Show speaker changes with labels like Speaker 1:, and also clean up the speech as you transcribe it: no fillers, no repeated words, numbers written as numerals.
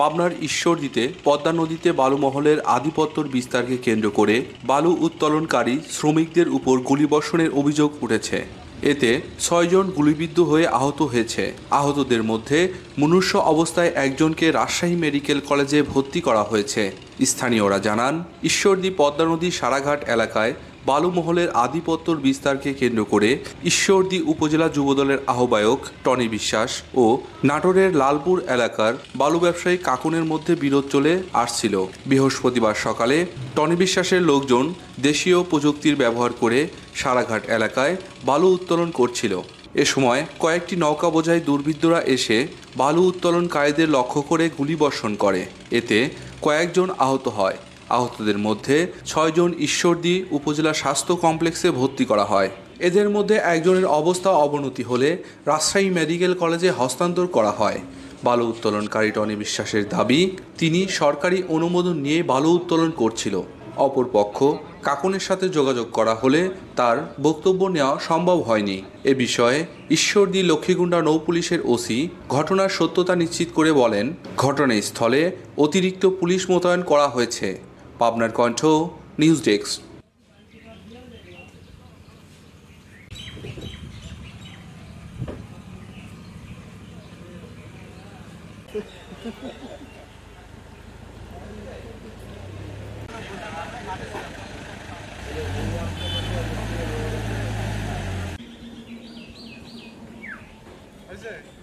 Speaker 1: পাবনার ঈশ্বরদীতে পদ্মা নদীতে বালুমহলের আধিপত্যর বিস্তারকে কেন্দ্র করে বালু উত্তোলনকারী শ্রমিকদের উপর গুলিবর্ষণের অভিযোগ উঠেছে। এতে 6 জন গুলিবিদ্ধ হয়ে আহত হয়েছে। আহতদের মধ্যে মুমূর্ষু অবস্থায় একজনকে রাজশাহী মেডিকেল কলেজে ভর্তি করা হয়েছে। স্থানীয়রা জানান, ঈশ্বরদী পদ্মা নদীর সারাঘাট এলাকায় বালুমহলের আধিপত্যর বিস্তারকে কেন্দ্র করে ঈশ্বরদী উপজেলা যুবদলের আহ্বায়ক টনি বিশ্বাস ও নাটোরের লালপুর এলাকার বালু ব্যবসায়ী কাকুনের মধ্যে বিরোধ চলে আসছিল। বৃহস্পতিবার সকালে টনি বিশ্বাসের লোকজন দেশীয় প্রযুক্তির ব্যবহার করে সারাঘাট এলাকায় বালু উত্তোলন করছিল। এ সময় কয়েকটি নৌকা বোঝাই দুর্বৃত্তরা এসে বালু উত্তোলনকারীদের লক্ষ্য করে গুলিবর্ষণ করে। এতে কয়েকজন আহত হয়। আহতদের মধ্যে 6 জন ঈশ্বরদী উপজেলা স্বাস্থ্য কমপ্লেক্সে ভর্তি করা হয়। এদের মধ্যে একজনের অবস্থা অবনতি হলে রাজশাহী মেডিকেল কলেজে হস্তান্তর করা হয়। বালু উত্তোলনকারী টনি বিশ্বাসের দাবি, তিনি সরকারি অনুমোদন নিয়ে বালু উত্তোলন করছিল। অপরপক্ষ কাকুনের সাথে যোগাযোগ করা হলে তার বক্তব্য নেওয়া সম্ভব হয়নি। এ বিষয়ে ঈশ্বরদী লক্ষ্মীকুণ্ডা নৌপুলিশের ওসি ঘটনার সত্যতা নিশ্চিত করে বলেন, ঘটনাস্থলে অতিরিক্ত পুলিশ মোতায়েন করা হয়েছে। পাবনার কণ্ঠ, নিউজ ডেস্ক।
Speaker 2: Is it?